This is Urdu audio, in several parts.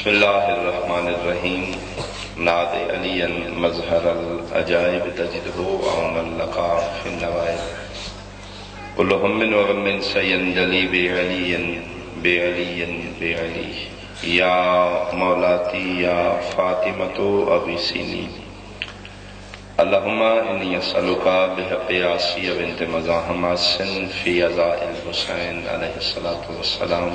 بسم اللہ الرحمن الرحیم ناد علی مظہر العجائب تجدہ عون اللقا فی النوائب کل ہم و غم سینجلی بعلی بعلی بعلی یا مولاتی یا فاطمۃ اغیثینی اللہم انی اسألک بحق آسیہ بنت مزاحم السن فی عزاء الحسین علیہ السلام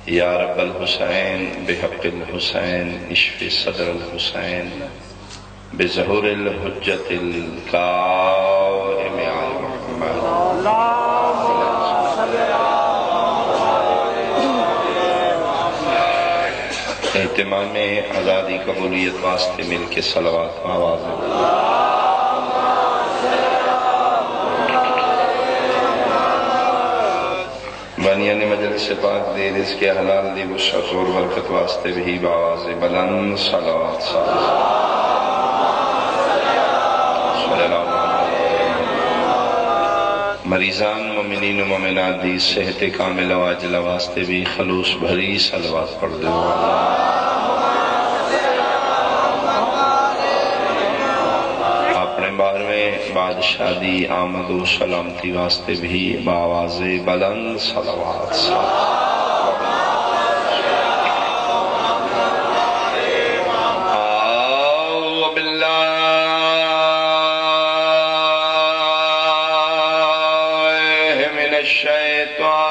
یا رب الحسین بحق الحسین اشف صدر الحسین بظہور الحجت القائم علی محمد اہتمام آزادی قبولیت واسطے مل کے صلوات آواز بانیان مجلس پاک دے رزق حلال دی وسعت اور برکت واسطے بھی بآواز بلند صلوات مریضان مومنین و مومنات دی صحت کاملہ و عاجلہ واسطے بھی خلوص بھری صلوات پڑھ دو بار میں بادشاہی آمد و سلامتی واسطے بھی بآواز بلند صلوات اعوذ باللہ من الشیطان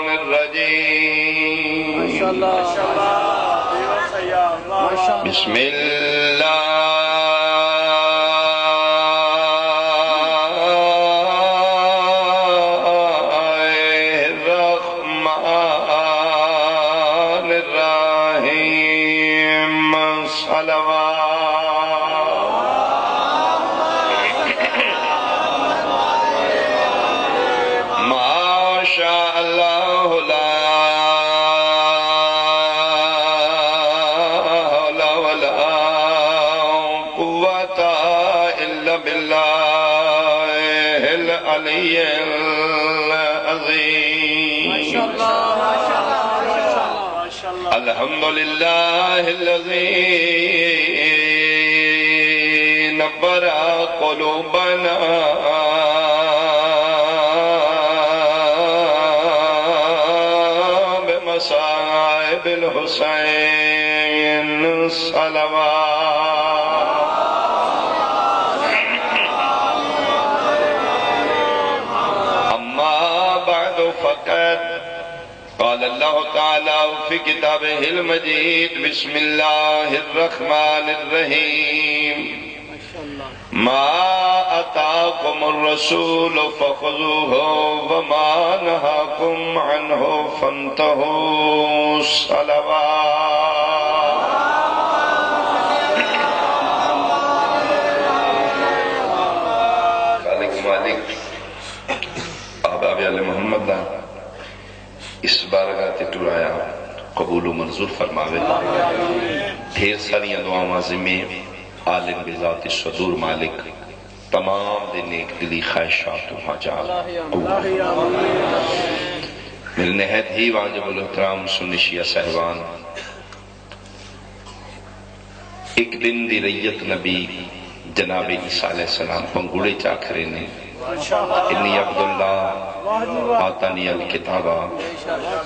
الرجیم بسم اللہ الرحمن الرحیم صلوات ما شاء اللہ لا العلی العظیم الحمدللہ الذی نبر قلوبنا بمصائب الحسین صلوات فقط قال اللہ تعالی فی کتابہ المجید بسم اللہ الرحمن الرحیم ما اتاکم الرسول فخذوہ وما نہاکم عنہ فانتہوا صلوات خالق مالک احباب علی محمد دا اس بارگاہ تے ٹرایا قبول و منظور فرماوے ڈھیر ساری دعا معظمیں عالم بذات الصدور مالک تمام دے نیک دلی خواہشات و حاجات میرے نہایت ہی واجب الاحترام سنی شیعہ صاحبان ایک دن دی ریت نبی جناب عیسیٰ علیہ السلام پنگوڑے چاکرے نے انی عبداللہ آتانی الکتابہ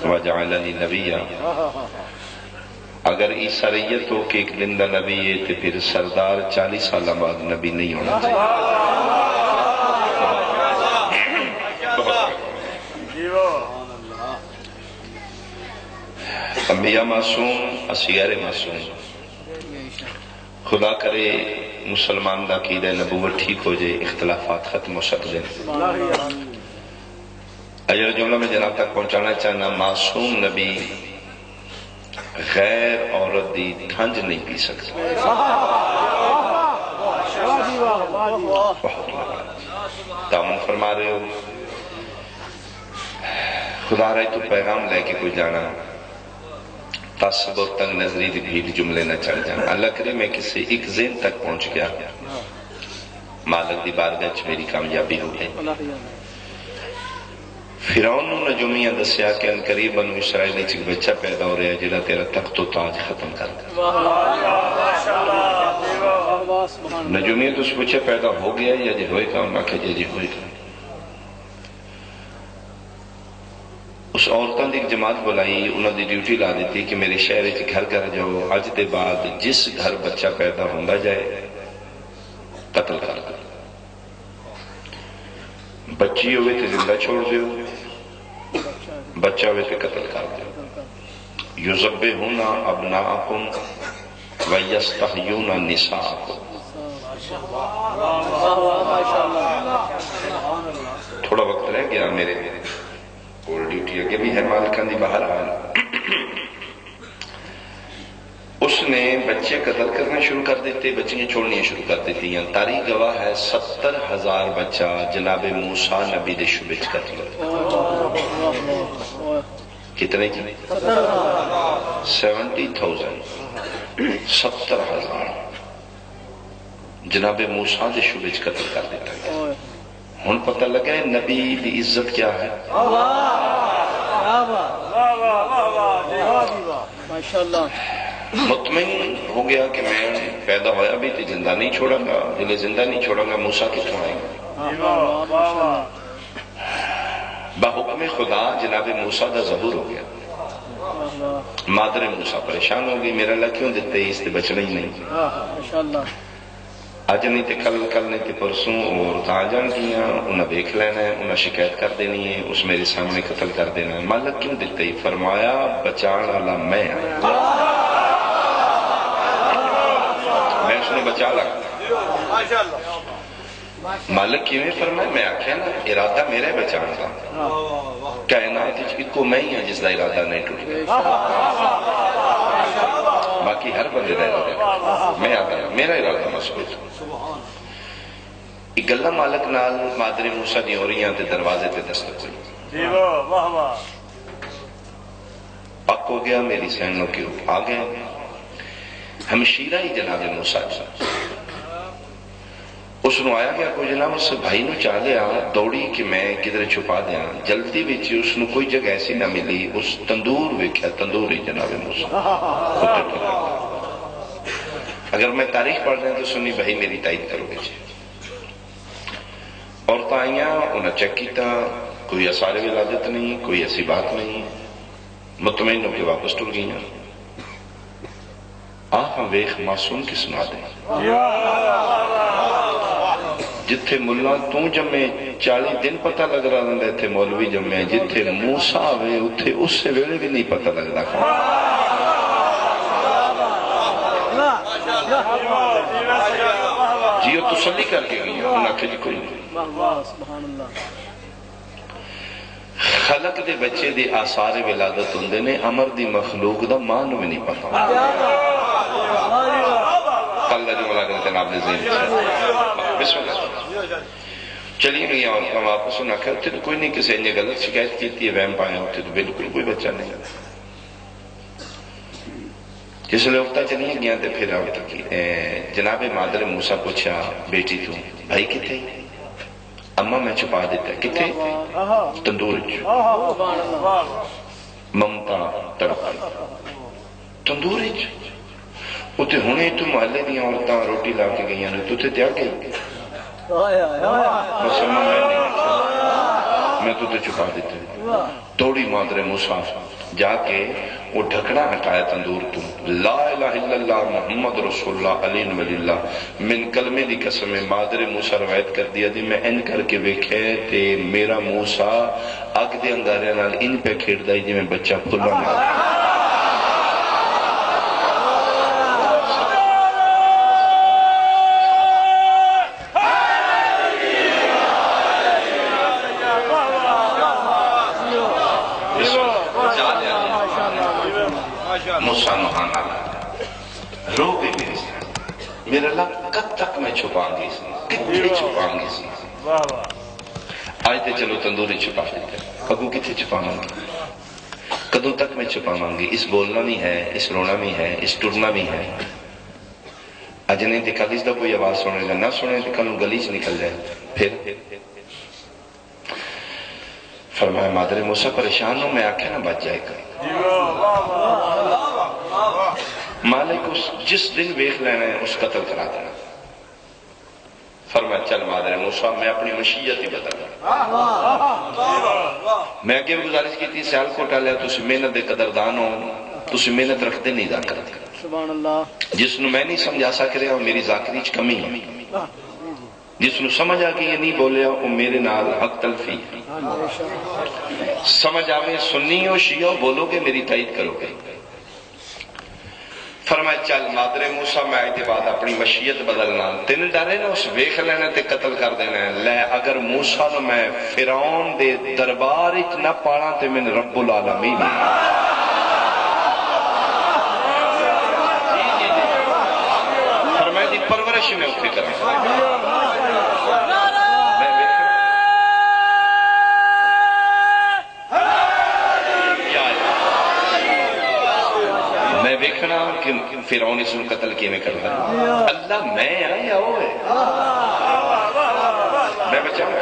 وجعلنی نبیہ اگر عیسیٰ ریت ہو کہ ایک دن دا نبی ہے تو پھر سردار 40 سالہ بعد نبی نہیں ہونا چاہیے انبیاء معصوم اصغر معصوم خدا کرے مسلمان دا عقیدہ نبوت ٹھیک ہو جائے اختلافات ختم ہو سکتے ہیں اجر جملہ میں جناب تک پہنچانا چاہنا معصوم نبی غیر عورت دی ٹھنج نہیں پی سکتا تامن فرما رہے ہو خدا رہے تو پیغام لے کے کوئی جانا تعصب اور تنگ نظری دی بھیڑ جملے نہ چڑھ جانا اللہ کرے میں کسی ایک ذہن تک پہنچ گیا مالک دی بارگاہ میری کامیابی ہو گئی فرعون نے نجومیاں دسیا کہ ان قریب بنو اسرائیل ایک بچہ پیدا ہو رہا ہے جڑا تیرا تخت و تاج ختم کر دے. نجومیاں تو اس بچے پیدا ہو گیا یا جی ہوئے گا؟ انہوں نے کہا جی ہوئے گا. اس عورتوں دی ایک جماعت بلائی، انہوں نے ڈیوٹی لا دیتی کہ میرے شہر گھر گھر جاؤ، اج دے بعد جس گھر بچہ پیدا ہوندا جائے قتل کر دو. بچی ہوئے تو زندہ چھوڑ دیو، بچہ ہوئے تو قتل کر دیو. یذبحون ابناءکم ویستحیون نساءکم. تھوڑا وقت رہ گیا میرے اور ڈیوٹی اگے بھی ہے مالکان دی باہر آئے. اس نے بچے قتل کرنا شروع کر دیتے، بچیاں چھوڑنی شروع کر دیتی ہیں. تاریخ گواہ ہے 70,000 بچہ جناب موسیٰ نبی دے شبے چ قتل ہوئے. کتنے کی؟ 70,000. 70,000 جناب موسیٰ دے شبے چ قتل کر دیتا ہے. ہن پتہ لگا ہے نبی دی عزت کیا ہے. ماشاءاللہ. مطمئن ہو گیا کہ میں پیدا ہویا بھی تو زندہ نہیں چھوڑا گا، جلے زندہ نہیں چھوڑا گا موسیٰ کتوں آئے گا. بحکم خدا جناب موسیٰ دا ظہور ہو گیا. مادر موسیٰ پریشان ہو گئی، میرا اللہ کیوں دیتے اس سے بچنا ہی نہیں. آج نہیں تے کل نہیں تے پرسوں اور تا جان کیا انہیں دیکھ لینا ہے، انہیں شکایت کر دینی ہے، اس میرے سامنے قتل کر دینا ہے. مالک کیوں دیتے ہی؟ فرمایا بچان والا میں اس نے بچا لگا. مالک کیویں فرمایا؟ میں آکھیا نا ارادہ میرا ہے بچان کا. کائنات کو میں ہی ہوں جس کا ارادہ نہیں ٹوٹ گیا، باقی ہر بندے کا ارادہ میں آتا ہے، میرا ارادہ مسئول. ایک گلہ مالک نال مادر موسیٰ دی ہو رہی ہیں تے دروازے تے دستک ہوئی. پک ہو گیا، میری سینوں کے آ گئے. ہمشیرہ ہی جناب موسیٰ اس نے آیا گیا کوئی جناب اس بھائی نو چاہ لیا دوڑی کہ میں کدھر چھپا دیا. جلدی وچ اس نے کوئی جگہ ایسی نہ ملی، اس تندور ویکھیا، تندور ہی جناب موسیٰ. اگر میں تاریخ پڑھ رہا ہوں تو سنی بھائی میری تائید کرو گے. عورتیں آئیاں، انہیں چیک کیتا، کوئی آثار ولادت نہیں، کوئی ایسی بات نہیں. مطمئن ہو کے واپس ٹر گئی. آہاں ویخ معصوم کی سنا دیں. جتھے ملا تو جمے 40 دن پتہ لگ رہا ہے، تھے مولوی جمے. جتھے موسیٰ ہوئے اتھے اس سے ویلے بھی نہیں پتہ لگ رہا. جی وہ تسلی کر کے گئی، انہوں نے کہا جی کوئی نہیں. خلق دے بچے دے آثار ولادت ہوندے نے، امر دی مخلوق دا مان میں نہیں پتا. اللہ جو ملاقات جناب نے ذہن سے بسم اللہ چلی گئی. اور واپس انہوں نے کہا اتنے تو کوئی نہیں، کسی نے غلط شکایت کی تھی، وہم پایا ہوتے تو بالکل کوئی بچہ نہیں. جس لئے وقتہ چلیے گیا تھے پھر آؤ تک جناب مادر موسیٰ پوچھا بیٹی تو بھائی کتھے؟ اماں میں چھپا دیتا ہے. کتھے؟ تندور ممتا تڑپ تندور اتنے ہونے تو محلے دیا عورتیں روٹی لا کے گئی نے تو تیار گئی. میں تو چھپا دیتا ہوں. توڑی مادر موسیٰ جا کے وہ ڈھکنا ہٹایا تندور تو. لا الہ الا اللہ محمد رسول اللہ علیہ ولی اللہ من کلمے دی قسم مادر موسیٰ روایت کر دیا دی میں ان کر کے ویکھے تے میرا موسیٰ اگ دے انگارے نال ان پہ کھیڑ دائی جی میں بچہ پھلا میں. موسیٰ نوحان آلہ رو بھی میری سے میرے اللہ کب تک میں چھپاں گی اس میں، کتنے چھپاں گی اس میں. آج تے چلو تندوری چھپا دیتے، اگو کتنے چھپاں گی، کدوں تک میں چھپاں گی. اس بولنا بھی ہے، اس رونا بھی ہے، اس ٹرنا بھی ہے. اج نہیں تے کل اس دا کوئی آواز سنے گا، نہ سنے تے کل گلی سے نکل جائے. پھر فرمایا مادر موسیٰ پریشان ہوں، میں آکھے نہ بچ جائے گا۔ مالک جس دن ویخ لینا ہے اس قتل کرا دینا۔ فرمایا چل مادر موسیٰ میں اپنی مشیت ہی بدل میں اگے بھی گزارش کی تھی سیال کو ٹالیا تسی محنت دے قدردان ہو، تسی محنت رکھ دے نہیں ذاکر دے جس نو میں نہیں سمجھا سک رہا میری ذاکری چ کمی ہے، جس نو سمجھ آ کہ یہ نہیں بولیا وہ میرے نال حق تلفی ہے، سمجھ آوے سنی ہو شیعہ ہو بولو گے میری تائید کرو گے۔ فرمایا چل مادر موسیٰ میں آئے بعد اپنی مشیت بدلنا، تین ڈرے نا اس ویخ لینا تے قتل کر دینا ہے، لے اگر موسیٰ نو میں فرعون دے دربار اچ نہ پاڑا تے میں رب العالمین فرمایا دی پرورش میں اٹھے کرنا۔ میں ویکھنا کہ فرعون اس نے قتل کیے میں کر رہا اللہ میں آیا ہوئے میں بچاؤں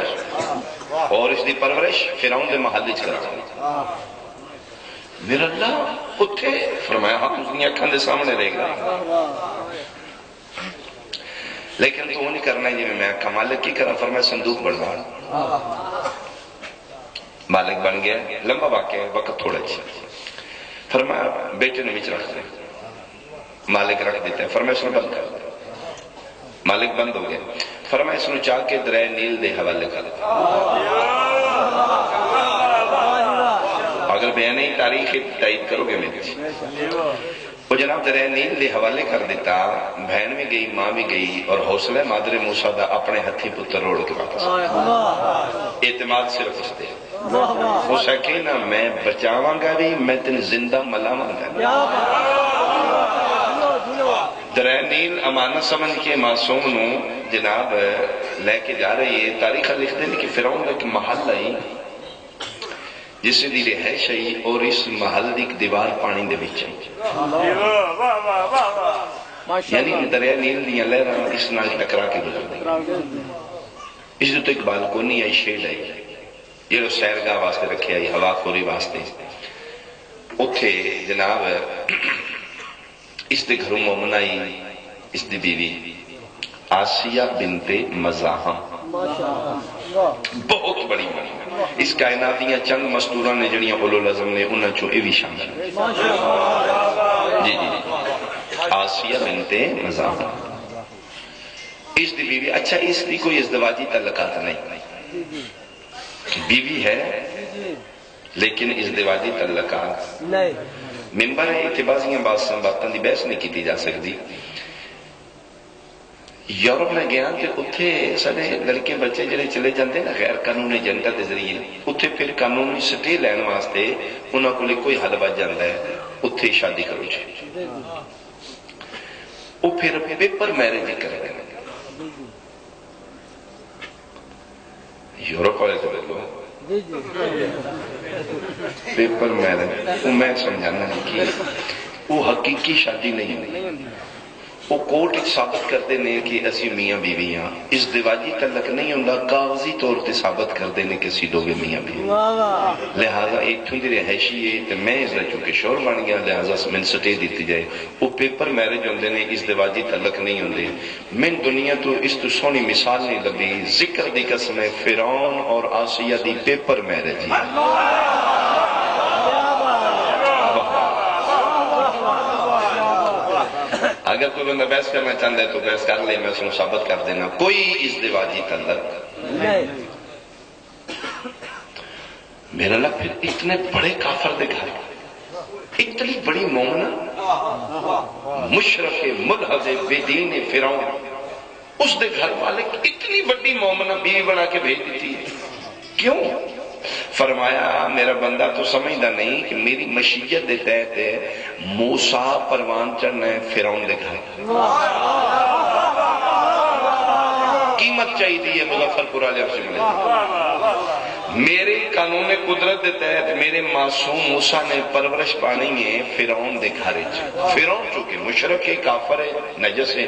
اور اس دی پرورش فرعون دے محل وچ کرا میرا اللہ اٹھے فرمایا ہاں دنیا اکھاں دے سامنے رہے گا لیکن تو نہیں کرنا جی میں آکھا مالک کی کرا فرمایا صندوق بڑھوا مالک بن گیا لمبا واقعہ وقت تھوڑا اچھا فرمایا بیٹے نے بچ رکھ دے مالک رکھ دیتا ہے فرمایا اس نے بند کر دے مالک بند ہو گیا فرمایا اس نے چاہ کے درہ نیل دے حوالے کر دے اگر بیانی تاریخ تائید کرو گے میری وہ جناب درہ نیل دے حوالے کر دیتا بہن بھی گئی ماں بھی گئی اور حوصلہ مادر موسیٰ دا اپنے ہتھی پتر روڑ کے واپس اعتماد صرف اس دے وہ سکینہ میں بچاواں گا بھی میں تن زندہ ملاواں گا درہ نیل امانت سمجھ کے معصوم نو جناب لے کے جا رہی ہے تاریخ لکھ دیں کہ فرعون ایک محل آئی جس سے دی رہائش آئی اور اس محل دی دیوار پانی دے وچ آئی یعنی دریا نیل دیاں لہراں اس نال ٹکرا کے گزر دی اس تو ایک بالکونی آئی شیڈ آئی یہ لو سیرگاہ واسطے رکھے آئی ہوا خوری واسطے اتھے جناب اس دے گھروں مومن آئی اس دی بیوی آسیہ بنت مزاحم بہت بڑی بڑی اس کائناتیاں چند مستورہ نے جنیاں اولو لازم نے انہاں چو ایوی شامل جی آسیہ بنت مزاحم اس دی بیوی اچھا اس دی کوئی ازدواجی تعلقات نہیں بیوی ہے لیکن ازدواجی تعلقات ممبر ہے اتبازیاں باتاں دی بحث نہیں کی جا سکتی یورپ میں گیا کہ اتھے سارے لڑکے بچے جڑے چلے جاندے نا غیر قانونی ایجنٹاں دے ذریعے اتھے پھر قانونی سٹے لین واسطے انہاں کول کوئی حل بچ جاندا ہے اتھے شادی کرو جی وہ پھر پیپر میرج کر رہے ہیں یورپ والے تو لوگ پیپر میرج وہ میں سمجھانا ہے کہ وہ حقیقی شادی نہیں ہوئی وہ کورٹ ثابت کرتے ہیں کہ اسی میاں بیوی ہیں ازدواجی تعلق نہیں ہوتا کاغذی طور تے ثابت کرتے ہیں کہ اسی دوگے میاں بیوی لہذا ایک تھوڑی رہائشی ہے تو میں اس دا چونکہ شور بن گیا لہذا من سٹے دیتی جائے وہ پیپر میرج ہوندے نے ازدواجی تعلق نہیں ہوندے من دنیا تو اس تو سونی مثال نہیں لبی ذکر دی قسم ہے فرعون اور آسیہ دی پیپر میرج ہے اگر کوئی بندہ بحث کرنا چاہتا ہے تو بحث کر لے میں اس کو ثابت کر دینا کوئی ازدواجی تعلق میرا اللہ پھر اتنے بڑے کافر دے گھر اتنی بڑی مومنہ مشرف ملحد بے دین فرعون اس دے گھر والے اتنی بڑی مومنہ بیوی بنا کے بھیج دیتی ہے کیوں فرمایا میرا بندہ تو سمجھدا نہیں کہ میری مشیت دے تحت موسیٰ پروان چڑھنا ہے فرعون دے گھر قیمت چاہیے دی مظفر پورا علیہ وسلم میرے قانون قدرت دے تحت میرے معصوم موسیٰ نے پرورش پانی ہے فرعون دے گھر فرعون چونکہ مشرک ہے کافر ہے نجس ہے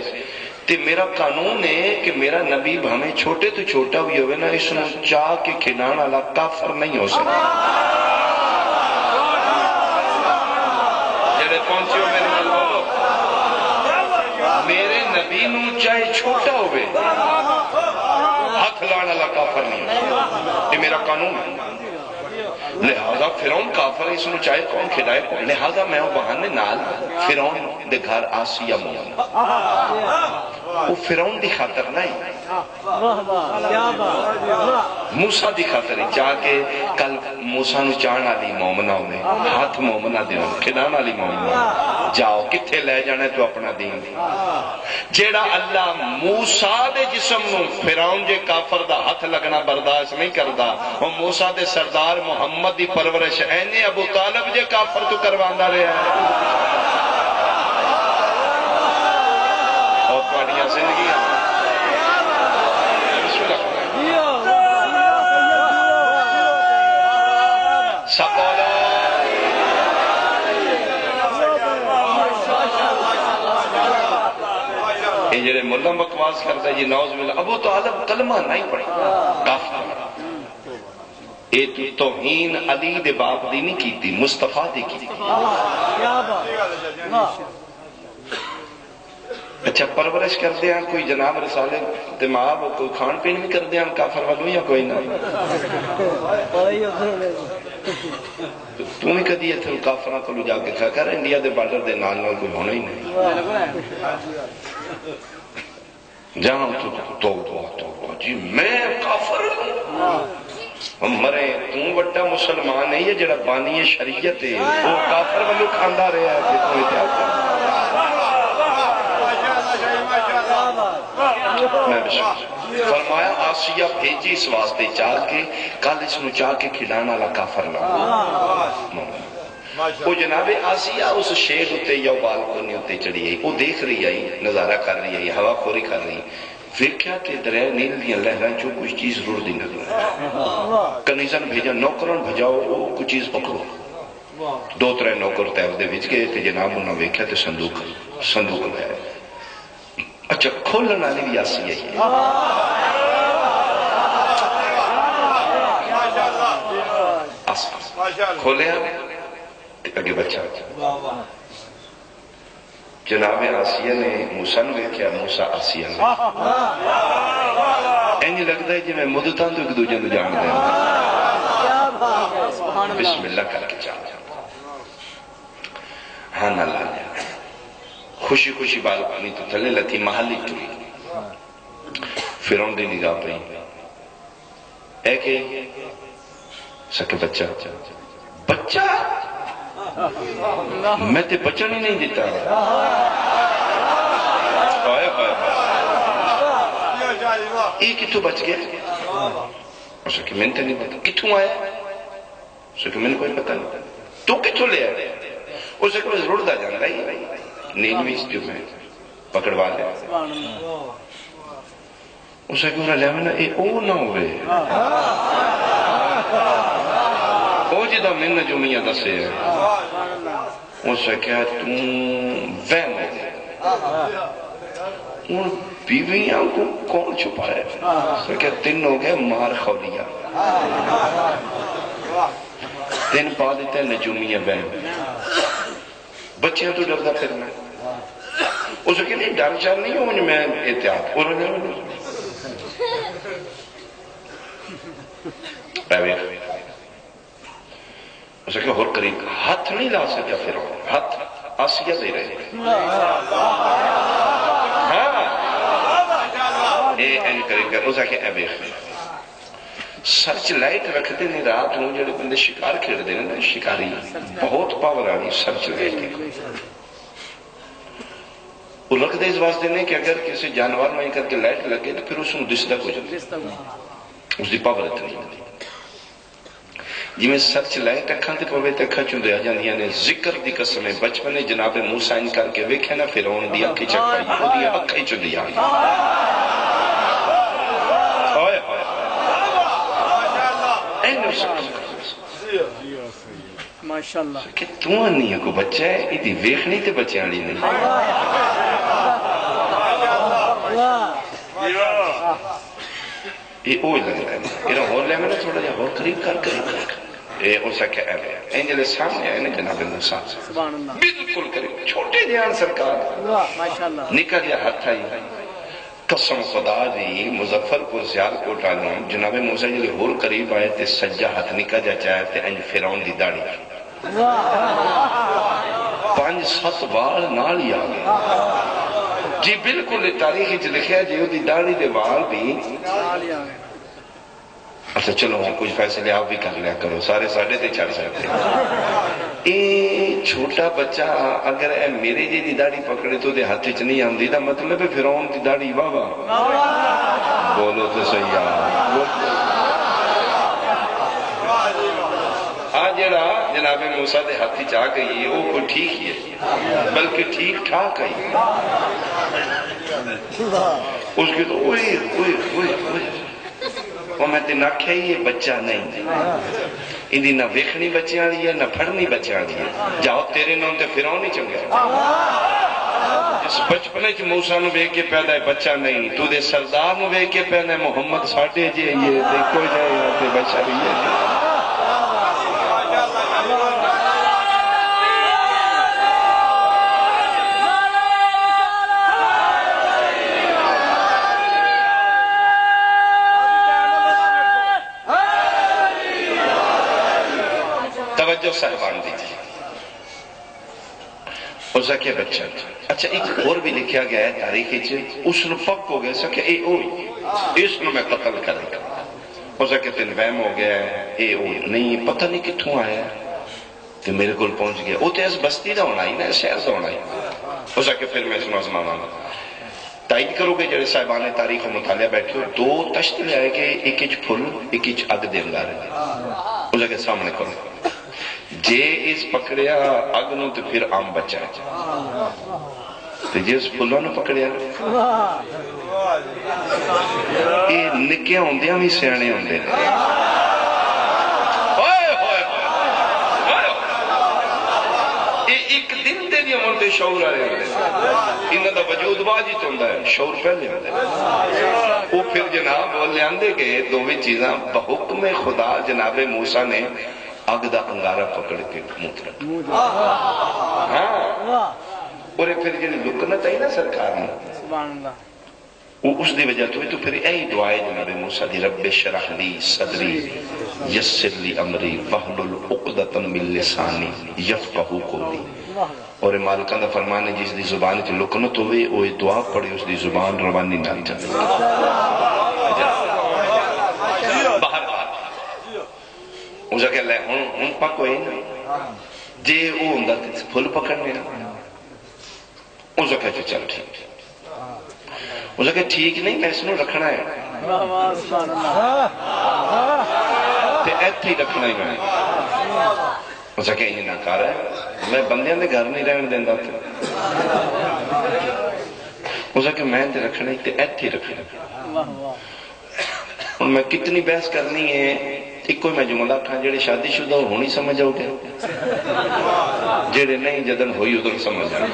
تے میرا قانون ہے کہ میرا نبی ہمیں چھوٹے تو چھوٹا بھی ہوئے نا اس نو چاہ کے کھلانا والا کافر نہیں ہو سکتا. جڑے پہنچے ہو میرے نال بولو میرے نبی نو چاہے چھوٹا ہوئے ہاتھ لانا والا کافر نہیں ہو سکتا. یہ میرا قانون ہے. لہذا فرعون کافر ہے اس نو چاہے کون کھلائے کون. لہذا میں وہ بہانے نال فرعون دے گھر آسیہ مومن وہ فرعون دی خاطر نہیں موسیٰ دی خاطر چاہ کے کل موسیٰ نو چاہن والی مومنہ ہوئے ہاتھ مومنہ دیوں کھلان والی مومنہ جاؤ کتھے لے جانے تو اپنا دین جیڑا اللہ موسیٰ دے جسم نو فرعون جے کافر دا ہاتھ لگنا برداشت نہیں کردا وہ موسیٰ دے سردار محمد دی پرورش اینے ابو طالب جے کافر تو کرواندہ رہے ہیں اور پاڑیاں زندگیاں سپولو یہ جڑے ملہ بکواس کرتا ہے یہ نعوذ باللہ ابو طالب کلمہ نہیں پڑھی کافر اے تو توہین علی دے باپ دی نہیں کی تھی مصطفیٰ دی کی تھی. اچھا پرورش کر دیا کوئی جناب رسالے دماغ کوئی کھان پین بھی کر دیا کافر والوں یا کوئی نہ تمہیں کدی ہے تھے کافران کو لو جا کے کھا کر انڈیا دے بارڈر دے نال نال کوئی ہونا ہی نہیں جہاں تو جی میں کافر ہم مرے تم وڈا مسلمان ہے یہ جڑا بانی شریعت ہے وہ کافر والوں کھاندہ رہا ہے کہ تمہیں کیا فرمایا آسیہ بھیجی اس واسطے چاہ کے کل اس نو چاہ کے کھلانا لا کافر لا وہ جناب آسیہ اس شیڈ ہوتے یا بالکونی ہوتے چڑھی ہے وہ دیکھ رہی ہے نظارہ کر رہی ہے ہوا خوری کر رہی ویکھیا کہ درہ نیل دیا لہران جو کچھ چیز ضرور دی نظر کنیزن بھیجا نوکران بھجاؤ وہ کچھ چیز پکڑو دو ترے نوکر تیب دے وچ گئے تے جناب انہوں ویکھیا تے صندوق لے اچھا کھولنا نہیں بھی آسی ہے کھولے ہیں اگے بچہ جناب آسیہ نے موسیٰ نے کیا موسیٰ آسیہ نے اینی لگتا ہے جی میں مدتان تو ایک دو جنو جان دیں بسم اللہ کر کے چاہ ہاں نہ لانے خوشی خوشی بالکانی تو تھلے لتی محلی تو فرعون دی نگاہ پہ ایک سکے بچہ میں تے بچہ نہیں دیتا ایک کتوں بچ گیا اسے کہ میں نے نہیں پتا کتوں آیا اسے کہ میں نے کوئی پتا نہیں تو کتوں لے آیا اسے کہ میں ضرور دا جان رہی نیلوی جو میں پکڑوا لے اسے کہ انہوں نے لیا اے او نہ ہوئے او جدہ میں نے جو میاں دسے ہے اسے کہا تم ویم ہو گئے ان بیویاں کو کون چھپائے اسے کہا تین ہو گئے مار خولیا تین پا دیتے ہیں نجومیہ ویم بچیاں تو ڈردہ پھرنا اسے کہا نہیں ڈر چار نہیں ہو میں احتیاط اور اسے کہا اور قریب ہاتھ نہیں لا سکتا پھر ہاتھ آسیہ دے رہے ہاں اے این قریب کر اسے کہا اے بیخ سرچ لائٹ رکھتے نہیں رات ہوں جڑے بندے شکار کھیڑ دے نا شکاری بہت پاور آنی سرچ لائٹ کی وہ رکھ دے اس واسطے نہیں کہ اگر کسی جانور میں کر کے لائٹ لگے تو پھر اس نے دستا کو جاتے اس دی پاور اتنی ہوتی جی میں سرچ لائٹ اکھاں تے پوے تے اکھاں چوندے آ جاندیاں نے ذکر دی قسم بچپنے جناب موسیٰ ان کر کے ویکھے نا پھر اون دی اکھی چک پائی وہ دی اکھی چوندی آ ماشاءاللہ کہ تو نہیں ہے کو بچہ ہے ایدی ویخ نہیں تے بچے آنی نہیں یہ وہی لگ رہا ہے یہ ہور لے میں تھوڑا جہا اور قریب کر اس کا کیا ہے اینجل سامنے آئے نا جناب موسیٰ بالکل قریب چھوٹے جہاں سرکار نکا جہاں ہاتھ آئی قسم خدا دی مظفرپور سیالکوٹ آلوں جناب موسیٰ جلے ہور قریب آئے تے سجا ہاتھ نکا جا چاہے تے انج فیرون دی داڑی 5-7 بال نال ہی آگئے جی بالکل تاریخی چ لکھیا جی وہ دی داڑھی دے وال بھی اچھا چلو ہوں کچھ فیصلے آپ بھی کر لیا کرو سارے ساڑھے تے چڑھ سکتے اے چھوٹا بچہ اگر اے میرے جی دی داڑھی پکڑے تو دے ہاتھ چ نہیں آندی دا مطلب ہے فرعون دی داڑھی بابا بولو تو صحیح جڑا جناب موسیٰ دے ہاتھی چاہ گئی وہ کوئی ٹھیک ہی ہے بلکہ ٹھیک ٹھاک ہے اس کی تو وہ میں تے نہ کھے یہ بچہ نہیں اندھی نہ ویکھنی بچے آلی ہے نہ پھڑنی بچے آلی ہے جاؤ تیرے نام تے فرعون ہی چنگے اس بچپنے چ موسیٰ نو بے کے پیدا ہے بچہ نہیں تو دے سردار نو بے کے پیدا ہے محمد ساڑھے جے یہ دیکھو جائے تے بچہ بھی ہے توجہ صاحبان دیجیے اسا کیا بچہ اچھا ایک اور بھی لکھیا گیا ہے تاریخی چیز اس نے پک ہو گیا سکے اے اوئی اس نے میں قتل کرے گا اسا کہ تنویم ہو گیا ہے اے اوئی نہیں پتہ نہیں کتھوں آیا ہے تو میرے کل پہنچ گیا وہ تو اس بستی دا ہونا ہی نا شہر دا ہونا ہی اسا کہ پھر میں اس میں ازمانا تائید کرو گے جڑے صاحبان تاریخ و مطالعہ بیٹھے ہو 2 تشت لے آئے گے ایک اچ پھل ایک اچ اگ دے لگا رہے اسا کہ سامنے کرو جے اس پکڑیا اگنوں تو پھر آم بچا تو جے اس پھلوں نے پکڑیا یہ نکے ہوندیاں بھی سیانے ہوندے ایک دن دے دیا منتے شعور آ رہے ہوندے انہاں دا وجود واجد ہوندہ ہے شعور پہلے ہوندے وہ پھر جناب وہ لیاندے گئے دوویں چیزاں بحکم خدا جناب موسیٰ نے اگ دا انگارہ پکڑ کے موت رکھ ہاں اور پھر جنہیں لکنت آئی نا سرکار میں وہ اس دی وجہ تو پھر اے دعائے جناب موسیٰ دی رب شرح لی صدری یسر لی امری وحلل عقدۃ من لسانی یفقہوا قولی اور مالکان دا فرمانے جس دی زبان تے لکنت ہوئے وہ دعا پڑے اس دی زبان روانی نہ چلے اسا کہ اللہ ہون پک ہوئی نا جے وہ ہوندہ پھل پکڑنے اسا کہ چل ٹھیک اسا کہ ٹھیک نہیں میں اس نے رکھنا ہے تے ایتھے ہی رکھنا ہی میں اسا کہ یہ ناکار ہے میں بندیاں دے گھر نہیں رہن دیندہ تھے اسا کہ میں تے رکھنا ہی تے ایتھے ہی رکھنا اور میں کتنی بحث کرنی ہے ایک کوئی میں جملہ کھا جڑے شادی شدہ ہونی سمجھ آؤ گے جڑے نہیں جدن ہوئی ادھر سمجھ آؤ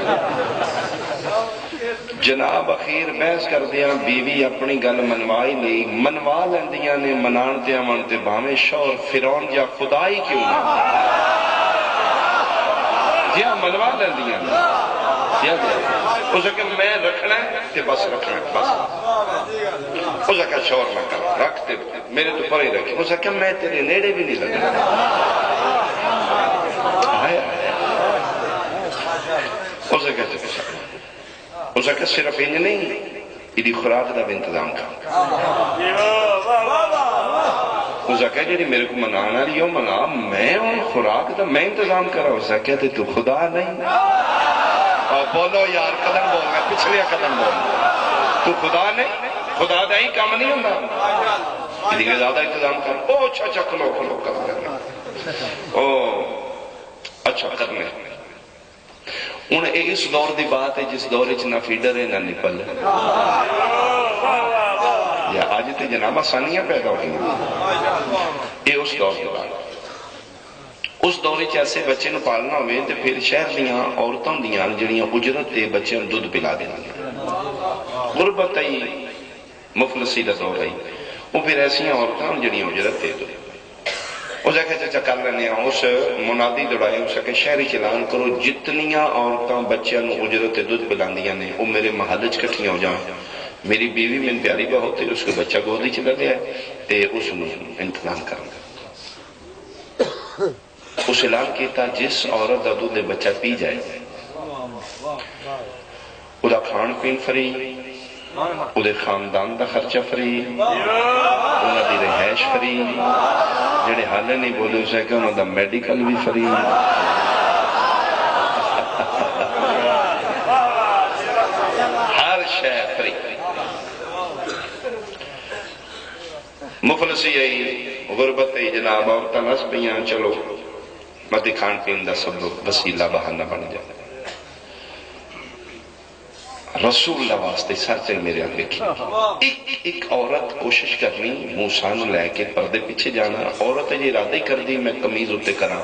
جناب اخیر بحث کر دیا بیوی اپنی گل منوائی لی منوا لیندیاں نے منانتے منتے بھامے شور فرعون یا خدائی کیوں نہ جی ہاں منوا لیندیاں نے اسے کہ میں رکھنا ہے تے بس رکھنا ہے بس اسے کہ شور نہ کر رکھتے میرے تو پر ہی رکھے اسے کہ میں تیرے نیڑے بھی نہیں لگنا اسے کہ صرف انج نہیں یہ خوراک دا بھی انتظام کر اسے کہ جی میرے کو منانا لیو منا میں ان خوراک دا میں انتظام کرا اسے کہتے تو خدا نہیں بولو یار قدم بول میں پچھلے قدم بول تو خدا نہیں خدا دا ہی کام نہیں ہوندہ یہ زیادہ انتظام کر او اچھا کھلو کرنا او اچھا کرنے انہیں اس دور دی بات ہے جس دور اچھ نہ فیڈر ہے نہ نپل ہے یا آج تے جناب آسانیاں پیدا ہوئی یہ اس دور دی بات اس دور اچھ ایسے بچے نو پالنا ہوئے تے پھر شہر دیاں عورتوں دیاں جڑیاں اجرت تے بچے نو دودھ پلا دیاں غربت آئی مفلسی کا دور آئی وہ پھر ایسا عورتیں جڑی اجرت دے دو اس آخر چاچا کر لینے اس منادی دوڑائے اس آخر شہری چلان کرو جتنیاں عورتیں بچیاں نو اجرت دودھ پلاندیاں نے وہ میرے محل چ کٹھیاں ہو جائیں میری بیوی من پیاری بہت ہے اس کو بچہ گودی چلا گیا تے اس نو انتظام کرنا اس اعلان کیتا جس عورت دا دودھ بچہ پی جائے وہ کھان پین فری وہ خاندان دا خرچہ فری انہوں دی رہائش فری جڑے حالے نہیں بولے اسے کہ انہوں دا میڈیکل بھی فری ہر شے فری مفلسی آئی غربت آئی جناب عورتاں نس پیاں چلو مدی کھان پین دا سب وسیلہ بہانہ بن جائے رسول اللہ واسطے سر چل میرے آگے کی ایک عورت کوشش کرنی موسیٰ نو لے کے پردے پیچھے جانا عورت یہ ارادہ ہی کر دی میں قمیض اتے کرا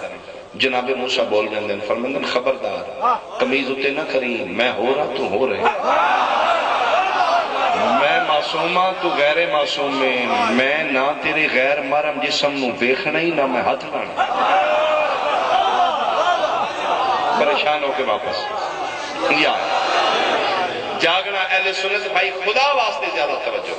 جناب موسیٰ بول گئے اندن فرمندن خبردار قمیض اتے نہ کریں میں ہو رہا تو ہو رہے میں معصومہ تو غیر معصوم میں نہ تیرے غیر مرم جسم نو بیخنا ہی نہ میں ہاتھ لانا پریشان ہو کے واپس یا جاگنا اہل سنت بھائی خدا واسطے زیادہ توجہ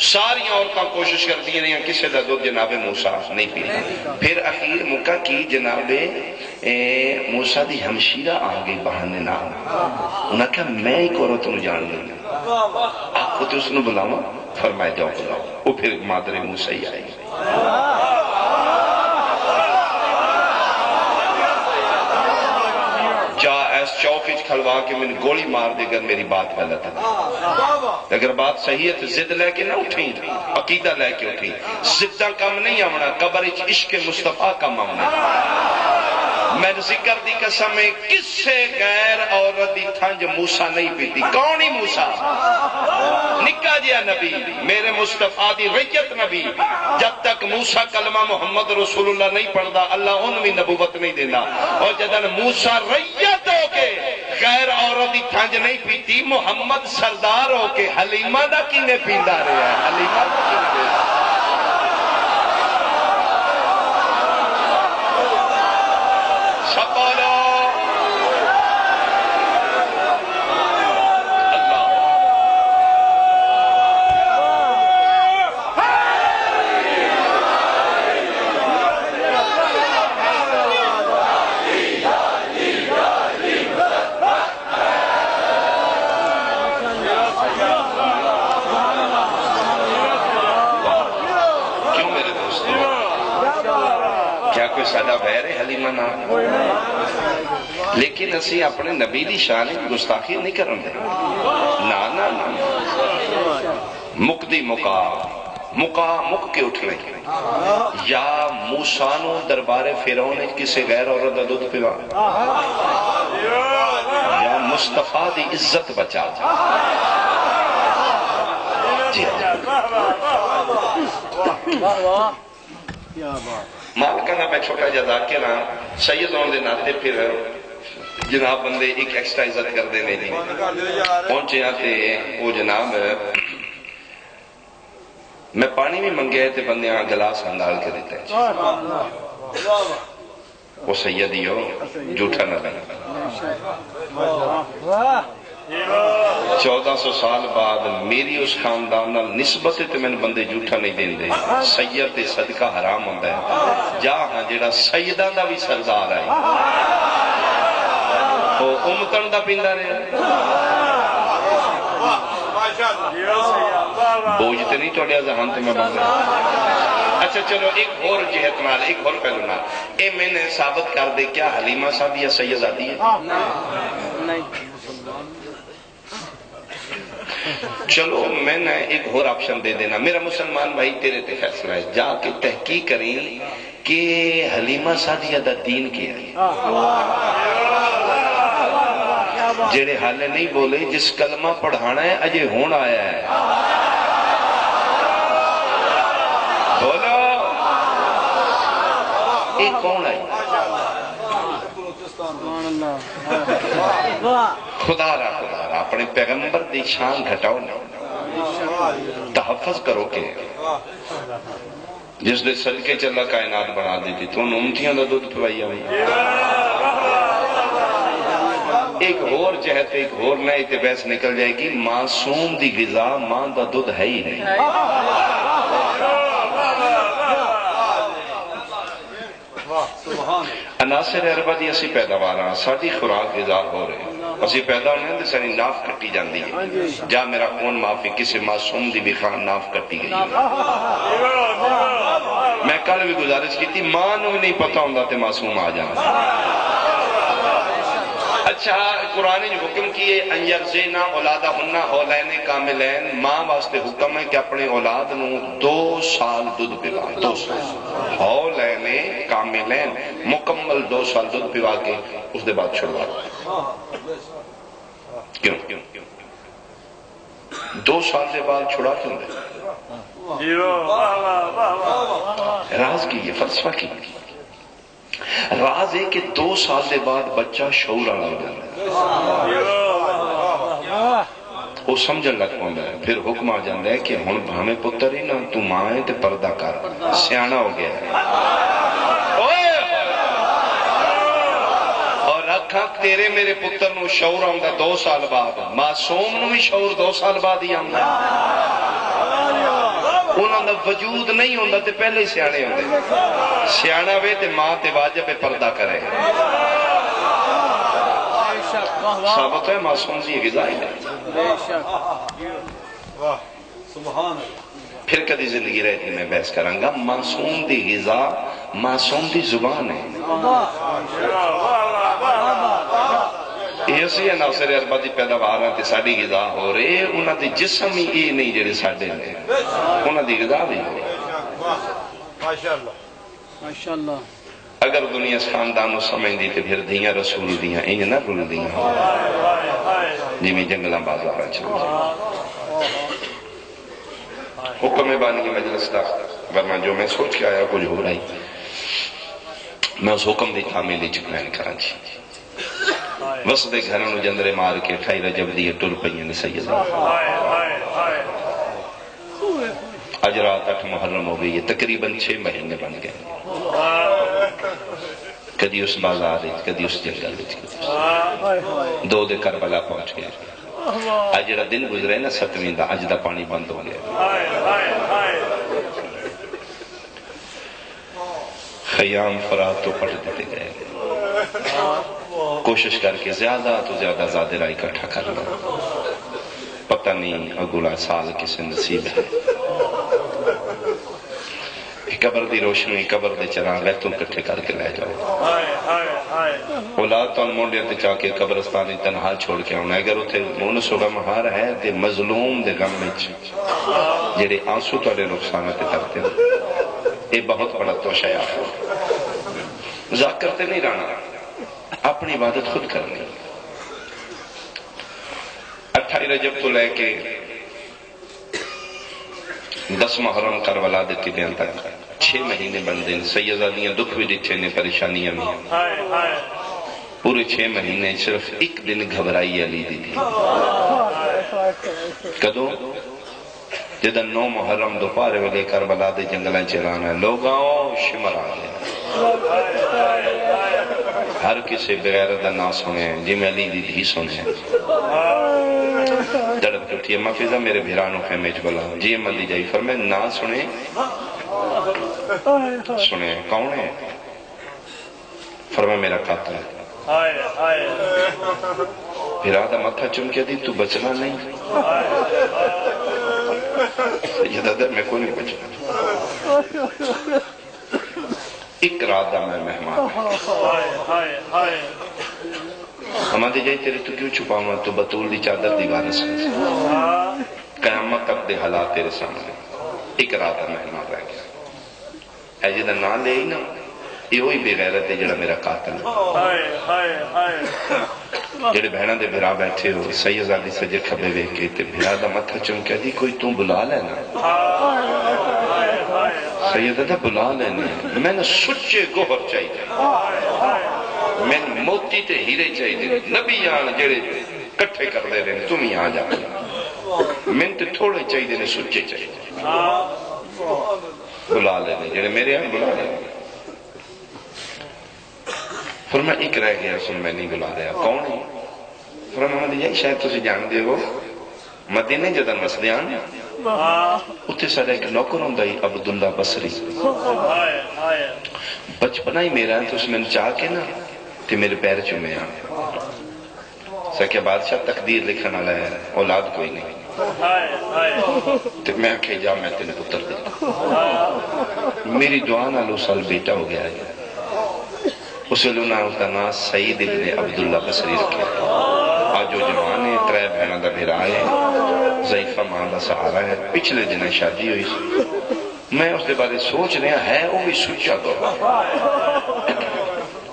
ساری عورتیں کوشش کرتی ہیں کسی دا دودھ جناب موسیٰ نہیں پینا پھر اخیر موقع کی جناب موسیٰ دی ہمشیرہ آگئی بہانے نام انہوں نے کہا میں ایک عورت نو جان لوں آپ کو تو اس نے بلاؤں فرمائے جاؤ بلاؤ وہ پھر مادر موسیٰ ہی آئے چوکچ کھلوا کے میں گولی مار دے گر میری بات غلط ہے اگر بات صحیح ہے تو زد لے کے نہ اٹھیں عقیدہ لے کے اٹھیں زدہ کم نہیں آمنا قبر عشق مصطفیٰ کم آمنا میں ذکر دی قسم میں کس سے غیر عورت دی تھنج موسیٰ نہیں پیتی کون ہی موسیٰ نکا جیا نبی میرے مصطفیٰ دی ریت نبی جب تک موسیٰ کلمہ محمد رسول اللہ نہیں پڑھدا اللہ ان میں نبوت نہیں دینا اور جدن موسیٰ ریت ہو کے غیر عورت دی تھنج نہیں پیتی محمد سردار ہو کے حلیمہ دا کینے پیندہ رہا ہے حلیمہ دا کینے پیندہ رہا ہے سب بولو کیوں میرے دوستو کیا کوئی سادہ بہر ہے حلیمہ نام لیکن اسی اپنے نبی دی شان گستاخی نہیں کرن دے نا نا نا مقدی مک کے اٹھ لیں یا موسیٰ نو دربار فیرون کسی غیر عورت دا دودھ پیوا یا مصطفیٰ دی عزت بچا جی مالکانہ میں چھوٹا جزاک کے نام سید ہون دے ناتے پھر جناب بندے ایک ایکسٹرا عزت کر دینے جی پہنچے آتے وہ جناب میں پانی بھی منگے تھے بندے آن گلاس اندال کے دیتے ہیں وہ سیدی ہو جھوٹا نہ بنا 1400 سال بعد میری اس خاندان نسبت تے میں بندے جھوٹا نہیں دین دے سید تے صدقہ حرام ہوندہ ہے جا ہاں جیڑا سیدہ دا بھی سردار آئی وہ امتن دا پیندہ رہے بوجھتے نہیں توڑیا ذہن تے میں بن رہا اچھا چلو ایک اور جہت نال ایک اور پہلو نال اے میں نے ثابت کر دے کیا حلیمہ صاحب یا سید آتی ہے چلو میں نے ایک اور آپشن دے دینا میرا مسلمان بھائی تیرے تے فیصلہ ہے جا کے تحقیق کریں کہ حلیمہ سعدیہ دا دین کیا ہے جڑے حالے نہیں بولے جس کلمہ پڑھانا ہے اجے ہون آیا ہے بولو ایک کون آئی خدا را اپنے پیغمبر دی شان گھٹاؤ نہ، تحفظ کرو کہ جس دے صدقے چلا کائنات بنا دیتی تو ان امتیاں دا دودھ پوائی آئی ایک اور جہت ایک اور نئے تے بحث نکل جائے گی معصوم دی غذا ماں دا دودھ ہے ہی نہیں عناصر اربع دی اسی پیداوار ہیں ساڑھی خوراک غذا ہو رہے ہیں اسی پیدا ہونے ہیں تو ساری ناف کٹی جاندی ہے جا میرا خون معافی کسی معصوم دی بھی خان ناف کٹی گئی میں کل بھی گزارش کی تھی ماں نو نہیں پتہ ہوں تے معصوم آ جانا اچھا قرآن نے حکم کیے ان یرزینا اولادہن حولین کاملین ماں واسطے حکم ہے کہ اپنے اولاد نو 2 سال دودھ پیوا 2 سال حولین کاملین مکمل 2 سال دودھ پیوا کے اس دے بعد چھڑوا کیوں 2 سال دے بعد چھڑا کیوں دے راز کی یہ فلسفہ کی راز ہے کہ 2 سال دے بعد بچہ شعور آنا جاتا ہے وہ سمجھن لگ پاؤں ہے پھر حکم آ جاتا ہے کہ ہن بھامے پتر ہی نہ تو ماں ہے تے پردہ کر سیانا ہو گیا ہے اور رکھا تیرے میرے پتر نو شعور آندا 2 سال بعد معصوم نو بھی شعور 2 سال بعد ہی آندا انہوں نے وجود نہیں ہوندہ تے پہلے ہی سیانے ہوندے سیانا وے تے ماں تے واجب پردہ کرے ثابت ہے معصوم دی غذا ہی نہیں پھر کدی زندگی رہتی میں بحث کروں گا معصوم دی غذا معصوم دی زبان ہے یہ اسی عناصر اربع دی پیداوار ہیں تے ساڈی غذا ہو رہے انہاں دی جسم ہی یہ نہیں جڑے ساڈے نے انہاں دی غذا بھی ہو ماشاءاللہ اگر دنیا اس خاندان کو سمجھ دی تے پھر دیاں رسول دیاں انج نہ رول دیاں جی میں جنگلاں بازار چل حکم بانی کی مجلس دا ورنہ جو میں سوچ کے آیا کچھ ہو رہا ہی میں اس حکم دی تعمیل چکمین کراچی وسط گھرانو جندرے مار کے 28 رجب دیئے ٹل پئیے سیدہ اج رات 8 محرم ہو گئی تقریباً 6 مہینے بن گئے کدی اس بازار کدی اس جنگل 2 دے کربلا پہنچ گئے آج جڑا دن گزرے نا 7ویں دا اج دا پانی بند ہو گیا خیام فرات تو پٹ دیتے گئے کوشش کر کے زیادہ تو زیادہ زیادہ رائی اکٹھا کر لو پتہ نہیں اگلا سال کسے نصیب ہے قبر دی روشنی قبر دے چراغ تم کٹھے کر کے لے جاؤ اولاد تو مونڈے تے چاہ کے قبرستانی تنہا چھوڑ کے آنا اگر اتھے مونس و غم ہار ہے تے مظلوم دے غم وچ جڑے آنسو تواڈے نقصان تے کرتے اے بہت بڑا توشہ ہے ذاکر تے نہیں رہنا اپنی عبادت خود کرنی 28 رجب تو لے کے 10 محرم کربلا دیتی دین تک 6 مہینے بن دیں سیدہ دیاں دکھ بھی دیتے نے پریشانیاں میں پورے 6 مہینے صرف 1 دن گھبرائی علی دی تھی کدو جدن 9 محرم دوپارے والے کربلا دے جنگلیں چلانا لوگاں شمر آ گئے ہر کسی بغیر دا نہ سنے جی میں علی دی دھی سنے دڑپ کے اٹھئے مفیضہ میرے بھیرانو خیمے چبلا جی احمد دی جائی فرمائے نہ سنے سنے کون ہے فرمائے میرا قاتل بھیرادہ متھا چمکے دی تو بچنا نہیں سیدہ در میں کوئی نہیں بچنا ایک رات دا میں مہمان ہمارے جائے تیرے تو کیوں چھپاؤں تو بطول دی چادر دیوار سے قیامت تک دے حالات تیرے سامنے ایک رات دا مہمان رہ گیا اے جدہ نہ لے ہی نا یہ وہی بے غیرت ہے جڑا میرا قاتل جڑے بہنہ دے بھرا بیٹھے ہو سیدہ دی سجے کھبے بے کے تے بھرا دا متھا چمکہ دی کوئی تم بلا لینا سیدہ دا بلا لینا میں نے سچے گوھر چاہیے میں نے موتی تے ہیرے چاہیے نبی آن جڑے کٹھے کر دے رہے تم ہی آ جا من تے تھوڑے چاہیے نے سچے چاہیے بلا لینے جڑے میرے ہیں بلا لینے فرمایا ایک رہ گیا سن میں نہیں بلا رہا کون ہے فرمایا محمد یہی شاید تسی جان دے ہو مدینے جدن وسدیاں اتھے سارا ایک نوکر ہوں گئی عبداللہ بصری بچپنا ہی میرا ہے تو اس میں چاہ کے نا تے میرے پیر چومے ہیں سکے بادشاہ تقدیر لکھن والا ہے اولاد کوئی نہیں تے میں کہ جا میں تینے پتر دے میری دعا نہ لو سال بیٹا ہو گیا ہے اسے لونا ہوتا نا سعید ابن عبداللہ بصری رکھے آج جو جوان ہے ترے بہنہ دا بھیرا ہے ضعیفہ ماں دا سہارا ہے پچھلے دن شادی ہوئی میں اس دے بارے سوچ رہا ہے وہ بھی سوچا دو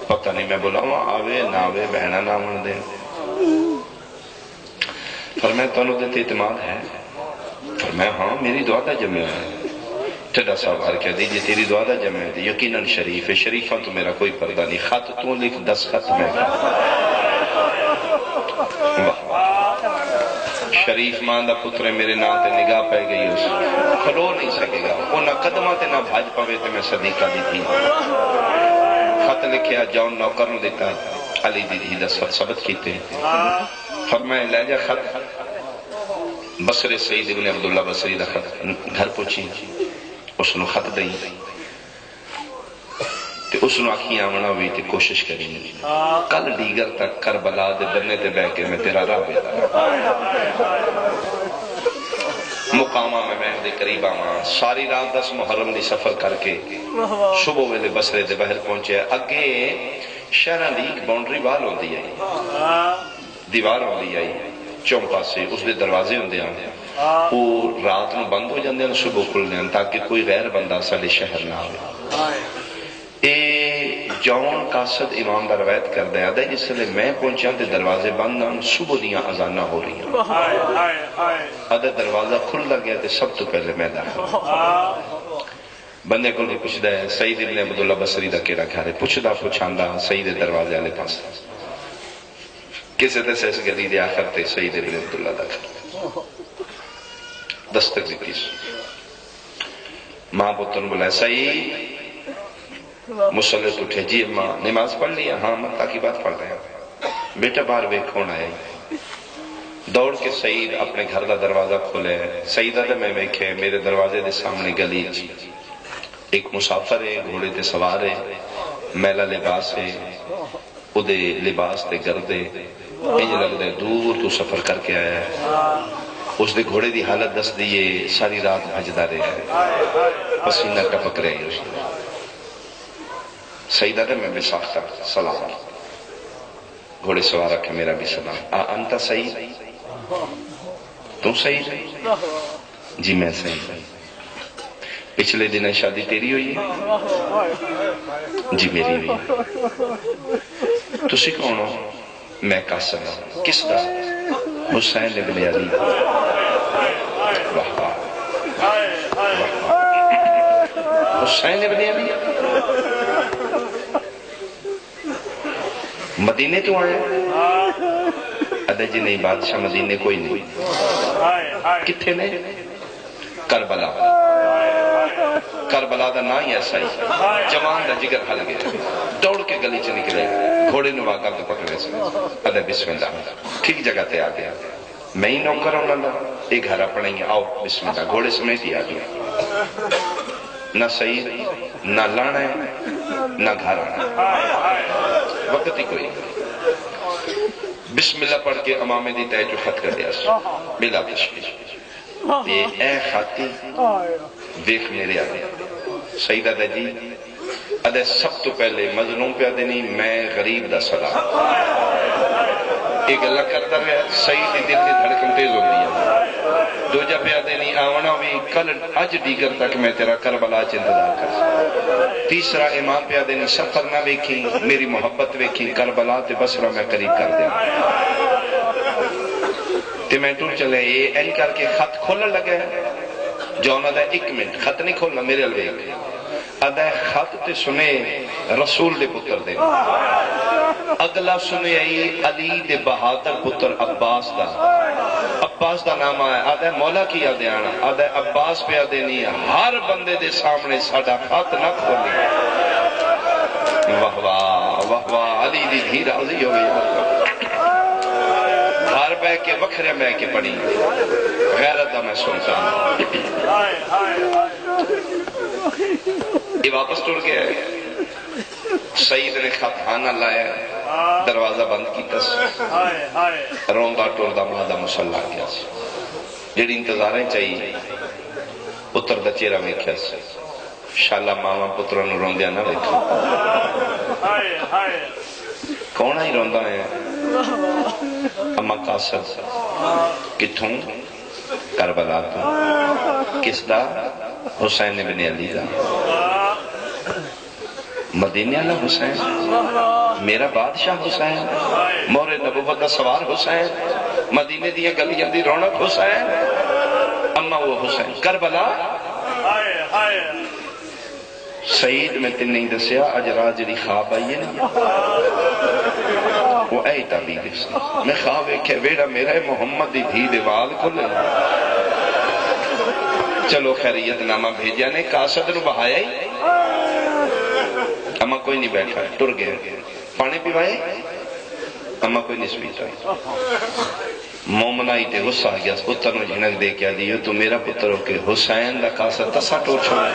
پتہ نہیں میں بولا ہوں آوے نہ آوے بہنہ نہ من دے فرمایا تو انہوں دیتے اعتماد ہے فرمایا ہاں میری دعا دا جمعہ ہے ٹھڈا صاحب ہر کہہ دیجئے تیری دعا دا جمعہ ہے یقیناً شریف ہے شریفہ تو میرا کوئی پردہ نہیں خط تو لکھ 10 خط میں شریف ماں دا پتر میرے نام تے نگاہ پہ گئی اس کھلو نہیں سکے گا وہ نہ قدمہ تے نہ بھاج پوے تے میں صدیقہ دی تھی خط لکھیا جاؤن نوکر نو دیتا علی دی 10 خط ثبت کیتے فرمائے لے جا خط بصر سعید ابن عبداللہ بصری دا خط گھر پوچھی اس نو خط دئی تے اس نو آکھیں آمنا ہوئی تے کوشش کریں کل دیگر تک کربلا دے درنے تے بہ کے میں تیرا راہ بیتا مقامہ میں دے قریب آماں ساری رات 10 محرم دی سفر کر کے صبح ویلے بصرے دے باہر پہنچے اگے شہران دی ایک باؤنڈری وال ہوں دی آئی دیوار ہوں دی آئی چومپا سے اس دے دروازے ہوں دے آئے وہ رات نو بند ہو جاندے ہیں صبح کھل دیں تاکہ کوئی غیر بندہ سالے شہر نہ آئے اے جون قاصد امام دا روایت کر دیا دا جس لئے میں پہنچا تے دروازے بند نہ صبح دیاں اذانہ ہو رہی ہیں ادھر دروازہ کھل لگ گیا تے سب تو پہلے میں داخل بندے کو بھی پوچھ دا ہے سعید ابن عبداللہ بصری دا کیڑا گھر ہے پوچھ دا پوچھاندہ سعید دروازے والے پاس کسے دے سیس گلی دے آخر تے سعید ابن عبداللہ دا گھر دستک دی پیس ماں پتن بولا سعید مسلط اٹھے جی اماں نماز پڑھ لیا ہاں متا کی بات پڑھ رہے ہیں بیٹا بار بے کھون آئے دوڑ کے سعید اپنے گھر دا دروازہ کھولے سعیدہ دے میں بیکھے میرے دروازے دے سامنے گلی ایک مسافر ہے گھوڑے تے سوار ہے میلہ لباس ہے او دے لباس تے گردے انج لگ دے دور تو سفر کر کے آیا ہے اس دے گھوڑے دی حالت دس دیئے ساری رات بھجدہ رہے ہیں پسینہ ٹپک رہے ہیں اس نے سیدہ دے میں بھی ساختہ سلام گھوڑے سوار رکھے میرا بھی سلام انتا سعید تم سعید جی میں سعید پچھلے دن شادی تیری ہوئی ہے جی میری ہوئی ہے تسی کون ہو میں قاسم ہوں کس دا حسین ابن علی حسین ابن علی مدینے تو آئے ادھے جی نہیں بادشاہ مدینے کوئی نہیں کتھے نے کربلا کربلا دا نا ہی ایسا ہی جوان دا جگر حل گیا دوڑ کے گلی چ نکلے گھوڑے نو واقع تو پکڑے سے ادھے بسم اللہ ٹھیک جگہ تے آ گیا میں ہی نوکر ہوں نہ ایک گھر اپنے ہی آؤ بسم اللہ گھوڑے سمیت ہی آ گیا نہ صحیح نہ لانا ہے نہ گھر آنا وقت ہی کوئی بسم اللہ پڑھ کے امامے دی تیج جو خط کر دیا بلا تشکیل یہ اے خاتی دیکھ میرے آگے سیدہ دا جی ادھے سب تو پہلے مظلوم پہ دینی میں غریب دا سلام ایک اللہ کرتا ہے سعید دل کی دھڑکن تیز ہو دیا دو جا پہ دینی آونا بھی کل اج دیگر تک میں تیرا کربلا انتظار کر تیسرا امام پہ دینی سفر نہ ویکھی میری محبت ویکھی کربلا تے بصرہ میں قریب کر دیں تے میں ٹور چلے یہ این کر کے خط کھولن لگے جونا دا 1 منٹ خط نہیں کھولنا میرے الوے ادھے خط تے سنے رسول دے پتر دے، اگلا سنے علی دے بہادر پتر عباس دا، عباس دا نام آیا، آدھے مولا کی آدھے آنا، آدھے عباس پہ آدھے نہیں ہے، ہر بندے دے سامنے ساڑا خط نہ کھولی۔ واہ واہ واہ واہ، علی دی دھی راضی ہو گئی، گھر بہ کے وکھرے بہ کے پڑھی، غیرت دا میں سنتا ہوں۔ یہ واپس ٹر گیا ہے، سعید نے خط خانہ لایا، دروازہ بند کی تس، روندا ٹردا مادہ مسلح کیا سی، جڑی انتظاریں چاہیے پتر دا چہرہ ویکھیا سی، شالا ماما پتروں نو روندیا نہ ویکھا، کون ہی روندا ہے؟ اما قاصد، کتھوں؟ کربلا تو، کس دا؟ حسین بن علی دا، مدینے والا حسین، میرا بادشاہ حسین، مور نبوت دا سوار حسین، مدینے دیا گلیاں دی رونق حسین، اما وہ حسین کربلا۔ سعید میں تین نہیں دسیا اج رات جڑی خواب آئی ہے نا، وہ اے تعبیر اس میں خواب ایک ہے، ویڑا میرا محمد دی دھی دے وال کھلے، چلو خیریت نامہ بھیجیا نے، قاصد نو بہایا ہی، اما کوئی نہیں بیٹھا، ٹر گئے، پانی پیوائے، اما کوئی نہیں سپیتا، مومنائی تے غصہ آ گیا، پتر نو جھنک دے کیا دیو تو میرا پتر ہو کے حسین دا قاصد تسا ٹور چھوڑا،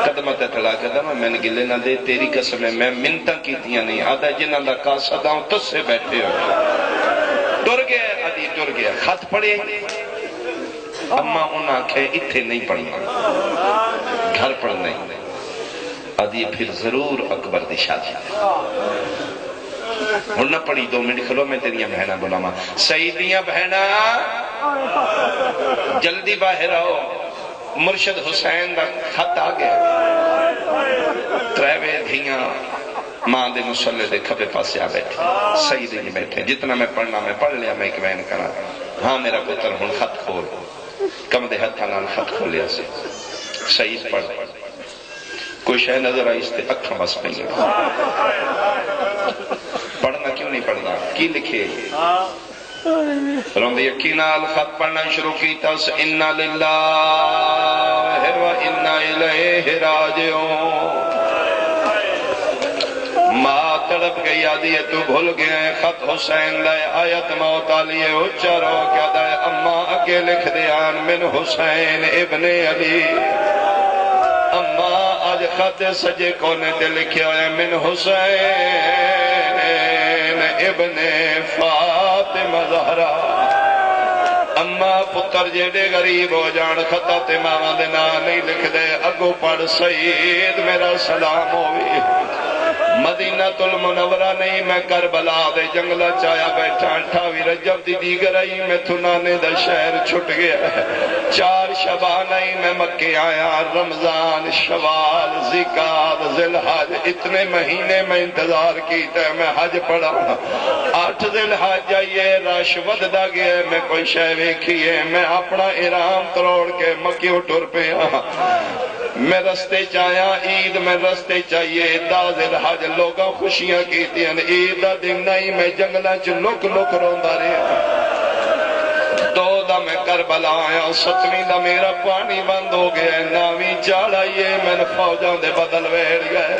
قدمت اطلاع قدم میں نے گلے نہ دے، تیری قسم ہے میں منتہ کیتیاں نہیں، آدھا جنہ دا قاصد آؤں تس سے بیٹھے ہو، ٹر گئے، آدھی ٹر گیا، خط پڑھے، اما انہاں آنکھیں اتھے نہیں پڑھنا، گھر پڑھنا ہی، آدھی پھر ضرور اکبر دی شادی ہن نہ پڑھی، 2 منٹ کھلو میں تیریاں بہنہ بلاما، سعیدیاں بہنہ جلدی باہر آؤ، مرشد حسین دا خط آ گیا، تریوے دھیاں ماں دے مسلح دے کھبے پاسے آ بیٹھے، سعیدی نہیں بیٹھے، جتنا میں پڑھنا میں پڑھ لیا، میں ایک بہن کرا، ہاں میرا پتر ہن خط کھول، کم دے ہتھا نال خط کھولیا سے، سعید پڑھ، کوئی شے نظر آئی اس تے اکھاں بس پہنگے، پڑھنا کیوں نہیں پڑھنا، کی لکھے روندے یقینال خط پڑھنا شروع کی تس، اِنَّا لِلَّهِ وَإِنَّا إِلَيْهِ رَاجِعُونَ، ماں تڑپ گئی آدھی ہے تو بھول گئے، خط حسین لائے آیت موت آلیے اچھا رو کیا دائے، اما اکے لکھ دیان من حسین ابن علی، اما آج خط سجے کونے تے لکھے ہوئے من حسین ابن فاطمہ زہرا، اما پتر جیڑے غریب ہو جان خطا تے ماما دے نا نہیں لکھ دے، اگو پڑھ سعید میرا سلام ہوئی، مدینہ المنورہ نہیں میں کربلا دے جنگلہ چایا بیٹھا، 28 رجب دی دیگر آئی میں تھنانے دا شہر چھٹ گیا، 4 شبان آئی میں مکے آیا، رمضان شوال ذکار ذلحج اتنے مہینے میں انتظار کیتا ہے، میں حج پڑھا، 8 ذلحج آئیے رش وددا گیا، میں کوئی شے ویکھیے، میں اپنا احرام تروڑ کے مکیوں ٹر پہ میں رستے چایا، عید میں رستے چاہیے، دازل حج لوگاں خوشیاں کیتی ہیں، عید دا دن نہیں میں جنگلہ چ لک لک روندا رہا، 2 دا میں کربلا آیا، 7ویں دا میرا پانی بند ہو گیا، 9ویں چاڑ آئیے میں نے فوجاں دے بدل ویڑ گئے،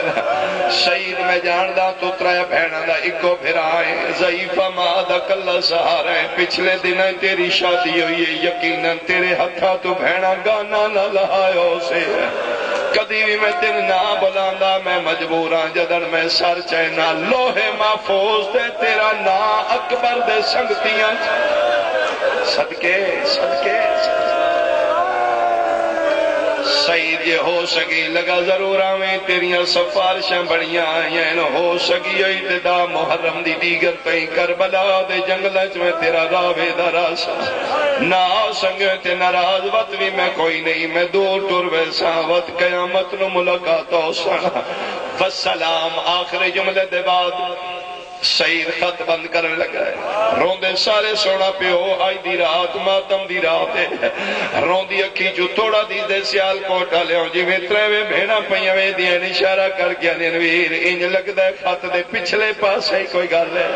شہید میں جاندہ تو 3 بہنوں دا اکو پھر آئے، ضعیفہ ماں دا کلہ سہارا ہے، پچھلے دن تیری شادی ہوئی ہے، یقیناً تیرے ہتھا تو بہنہ گانا نہ لہائے سے، کدی بھی میں تین نہ بلاندہ میں مجبوراں جدن میں سر چینا، لوہے محفوظ دے تیرا نا اکبر دے سنگتیاں صدقے صدقے سعید یہ ہو سکی لگا ضرور آویں تیریاں سفارشاں بڑیاں آئیں ہو سکی ایتدا محرم دی دیگر تئیں کربلا دے جنگلچ میں تیرا راوے دا راسا نہ سنگے تے ناراض وقت بھی میں کوئی نہیں میں دور ٹور ویسا وقت قیامت نو ملاقات ہو سنا والسلام آخر جملے دے بعد سعید خط بند کرنے لگا ہے روندے سارے سونا پیو آئی دی رات ماتم دی رات ہے روندی اکھی جو تھوڑا دی دے سیال کوٹا لے جی میں تریوے بھینا پہیوے دیا اشارہ کر گیا ننویر انج لگتا ہے خط دے پچھلے پاس ہے کوئی گل ہے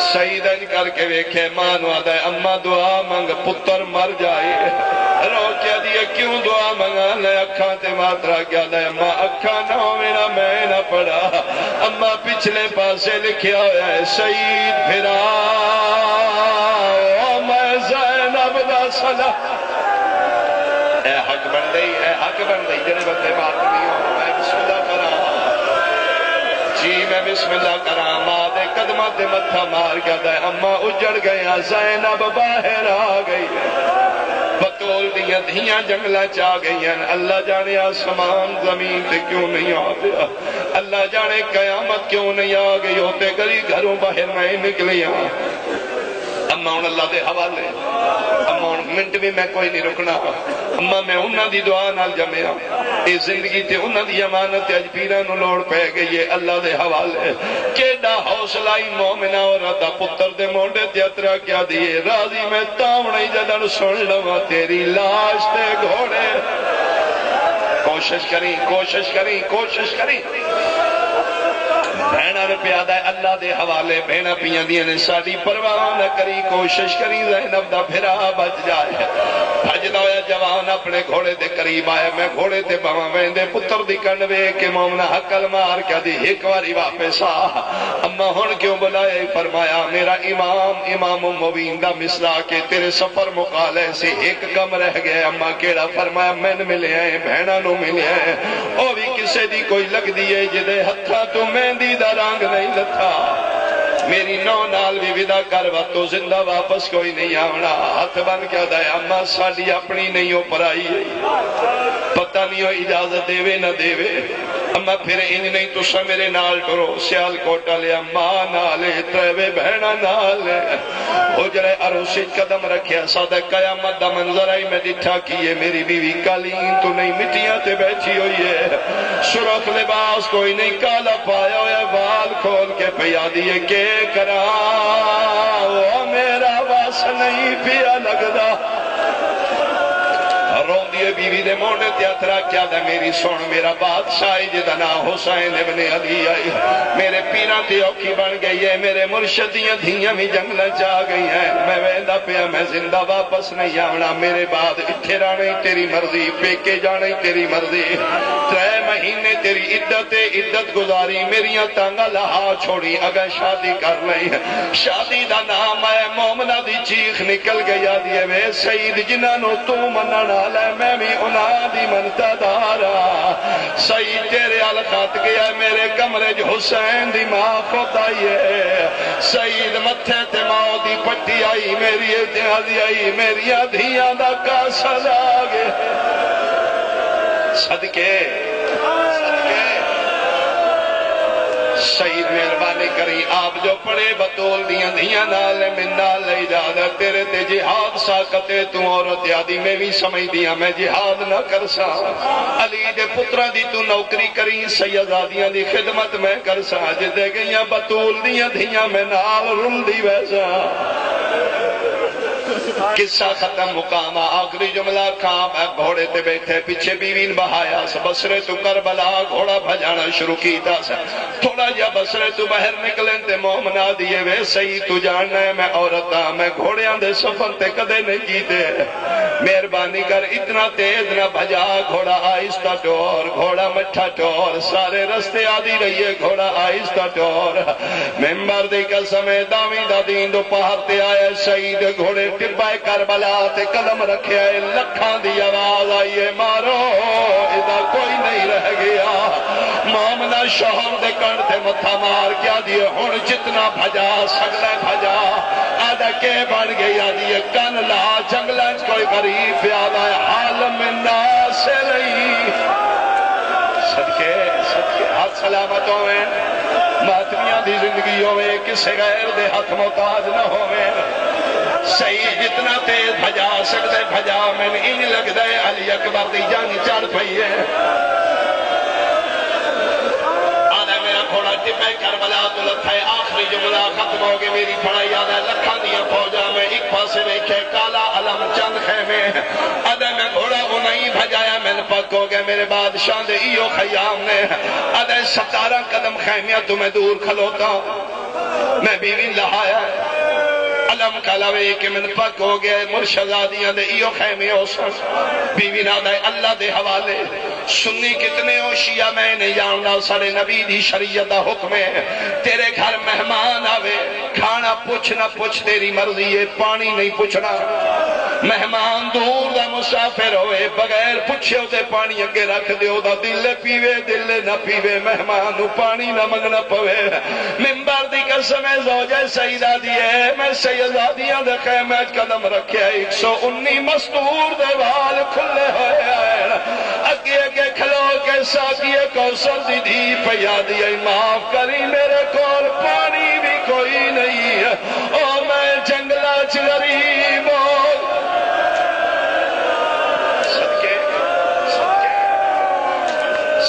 سعید انج کر کے ویکھے مانو آدھا ہے اماں دعا منگ پتر مر جائے رو کیا دیا کیوں دعا منگا لے اکھاں تے ماترا کیا لے اماں اکھاں نہ ہو میرا میں نہ پڑا اماں پچھلے پاسے لکھیا ہویا ہے سعید پھرا میں زینب دا صدا اے حق بن گئی جنہیں بندے بات نہیں ہو میں بسم اللہ کرا جی میں بسم اللہ کرا ماں دے قدمہ دے متھا مار گیا دے اماں اجڑ گیا زینب باہر آ گئی بطول دیا دھیاں جنگلہ چاہ گئی ہیں اللہ جانے آسمان زمین تے کیوں نہیں آ گیا اللہ جانے قیامت کیوں نہیں آ گئی ہوتے گلی گھروں باہر میں نکلیاں اماں ان اللہ دے حوالے اماں ان منٹ بھی میں کوئی نہیں رکنا اماں میں انہاں دی دعا نال جمعیا اے زندگی تے انہاں دی امانت اج پیرانو لوڑ پہ گئی ہے اللہ دے حوالے کیڑا حوصلہ مومنہ عورت دا پتر دے مونڈے تے اترا کیا دیے راضی میں تاوڑی جدن سن لواں تیری لاش تے گھوڑے کوشش کریں بہنا نے پیادا ہے اللہ دے حوالے بہنا پیاں دیاں نے ساری پرواہ نہ کری کوشش کری زینب دا پھرا بچ جائے بھجدا ہویا جوان اپنے گھوڑے دے قریب آیا میں گھوڑے تے باواں ویندے پتر دی کنڈ ویکھ کے مومنا حقل مار کے دی ایک واری واپس آ اما ہن کیوں بلائے فرمایا میرا امام مبین دا مسلا کے تیرے سفر مقالے سے ایک کم رہ گیا اما کیڑا فرمایا میں ملے ہیں بہنا نو ملے ہیں او بھی کسے دی کوئی لگ دیئے جدے ہتھاں تو مہندی دا رنگ نہیں لتھا میری نو نال بھی ودا کر تو زندہ واپس کوئی نہیں آونا ہاتھ بن کیا دائے اما ساڑی اپنی نہیں ہو پرائی پتہ نہیں ہو اجازت دے وے نہ دے وے اما پھر انج نہیں تو سا میرے نال ٹرو سیال کوٹا لیا ماں نالے تریوے بہنا نالے حجرے عروسی قدم رکھیا سادہ قیامت دا منظر آئی میں ڈٹھا کیے میری بیوی قالین تو نہیں مٹیاں تے بیٹھی ہوئی ہے سرخ لباس کوئی نہیں کالا پایا ہویا بال کھول کے پیا دیے کہ کرا وہ میرا واس نہیں پیا لگدا رون دیئے بیوی دے موڑے تیاترا کیا دا میری سون میرا بادشاہ جدنا حسین ابن علی آئی میرے پیران تے اوکی بن گئی ہے میرے مرشدیاں دھیاں بھی جنگل جا گئی ہیں میں ویندہ پیا میں زندہ واپس نہیں آونا میرے بعد اتھے رانے تیری مرضی پیکے جانے تیری مرضی 3 مہینے تیری عدت گزاری میریاں تانگا لہا چھوڑی اگر شادی کر لئی شادی دا نام ہے مومنہ دی چیخ نکل گیا دیئے وے سعید جنانو تو مننا لے میں بھی انہاں دی منتا دارا سعید تیرے علقات گیا میرے کمرے جو حسین دی ماں خود آئی ہے سعید متھے تے ماں دی پٹی آئی میری اتحادی آئی میری دھیاں دا کاسل آگے صدقے سعید مہربانی کری آپ جو پڑے بطول دیاں دھیاں نالے من نال اجازت تیرے تے جہاد ساکتے تو عورت یادی میں بھی سمجھ دیا میں جہاد نہ کر سا علی دے پترہ دی تو نوکری کری سیدادیاں دی خدمت میں کر سا جدے گئیاں بطول دیاں دھیاں میں نال رل دی ویسا قصہ ختم مقامہ آخری جملہ کام ہے گھوڑے تے بیٹھے پیچھے بیوین بہایا بسرے تو کربلا گھوڑا بھجانا شروع کیتا سا تھوڑا جا بسرے تو باہر نکلیں تے مومنا دیئے وے سعید تو جاننا ہے میں عورتا میں گھوڑیاں دے سفر تے کدے نہیں جیتے مہربانی کر اتنا تیز نہ بھجا گھوڑا آہستہ ٹور گھوڑا مٹھا ٹور سارے رستے آدھی رہیے گھوڑا آہستہ ٹور ممبر دی قسم داویں دا دین دو پہاڑ تے آئے سعید گھوڑے ٹبائے کربلا تے قدم رکھے آئے لکھاں دی آواز آئیے مارو ادا کوئی نہیں رہ گیا مومنہ شوہر دے کن تے متھا مار کیا دیئے ہن جتنا بھجا سگلے بھجا آدھا کے بڑھ گئی آدھیے کن لا جنگلیں کوئی غریب آدھا عالم ناس نہیں صدقے ہاتھ سلامت ہوئے ماتمیاں دی زندگی ہوئے کسے غیر دے ہاتھ محتاج نہ ہوئے صحیح جتنا تیز بھجا سکتے بھجا میں نہیں لگ دے علی اکبر دی جنگ چڑھ پئی ہے آدھا میرا گھوڑا ٹپے کربلا تو لتھے آخری جملہ ختم ہو گئے میری پڑھائی یاد ہے لکھاں دیا فوجا میں ایک پاسے ویکھے کالا علم چند خیمے ادھے میں گھوڑا انہیں بھجایا میں پک ہو گئے میرے بادشاہ دے ایو خیام نے ادھے 17 قدم خیمیاں تمہیں دور کھلوتا میں بیوی لہایا علم کلاوے کہ من پک ہو گئے مرشدادیاں دے ایو خیمے ہو سن بیوی نہ دے اللہ دے حوالے سنی کتنے ہو شیعہ میں نے جاننا سارے نبی دی شریعت دا حکم ہے تیرے گھر مہمان آوے کھانا پوچھ نہ پوچھ تیری مرضی ہے پانی نہیں پوچھنا مہمان دور دا مسافر ہوئے بغیر پوچھے ہوتے پانی اگے رکھ دیو دا دل پیوے دل نہ پیوے مہمان نو پانی نہ منگنا پوے منبر دی قسم زوجہ سیدہ دیئے میں سیدادیاں دے خیمے قدم رکھے 119 مستور دے وال کھلے ہوئے آئے اگے اگے کھلو کے ساتھیے کوثر دی دھی پیا دیئے معاف کری میرے کول پانی بھی کوئی نہیں ہے او میں جنگلہ غریب ہوں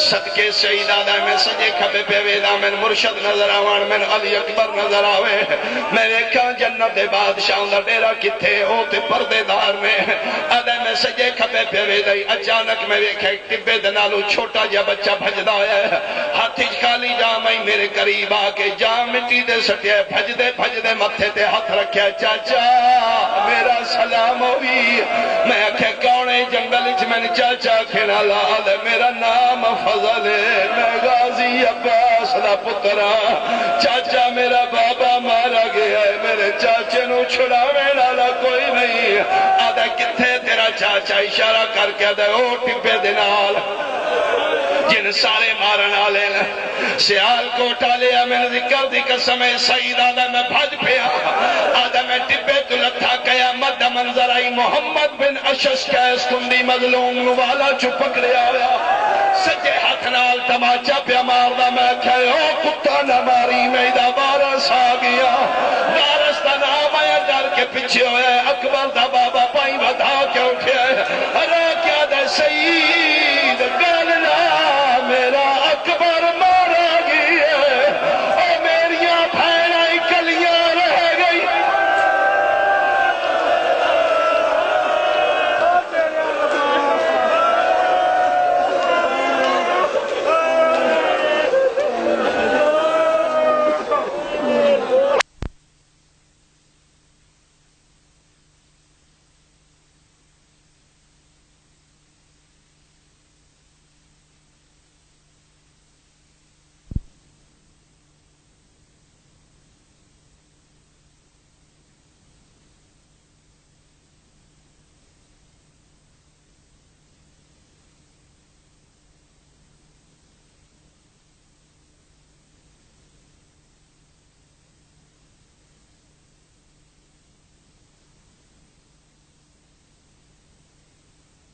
صدقے سیدہ دا میں سجے کھبے پہ ویدہ میں مرشد نظر آوان میں علی اکبر نظر آوے میں دیکھا جنت بادشاہ دا ڈیرا کتھے ہوتے پردے دار میں ادھے میں سجے کھبے پہ ویدہ اچانک میں دیکھا ایک ٹبے دنالو چھوٹا جا بچہ بھجدہ ہے ہاتھی خالی جامعی میرے قریب آکے جام مٹی دے سٹے بھج دے متھے تے ہاتھ رکھیا چاچا میرا سلام ہوئی میں اکھے کونے جنگل اچ میں چاچا کھینا لال میرا نام فضل ہے میں غازی عباس دا پترا چاچا میرا بابا مارا گیا ہے میرے چاچے نو چھڑاوے لالا کوئی نہیں آدھا کتھے تیرا چاچا اشارہ کر کے آدھا او ٹپے دنال جن سارے مارن آلے سیال کوٹا لیا میں ذکر دی قسم سعید آدھا میں بھج پیا آدھا میں ٹپے تو لتھا قیامت دا منظر آئی محمد بن اشش کیس کندی مظلوم والا چپک لیا آیا سجے ہاتھ نال تماچا پیا ماردا میں کہے او کتا نہ ماری میں دا وارث آ گیا وارث دا نام آیا ڈر کے پیچھے ہوئے اکبر دا بابا پائی بدا کے اٹھے ارے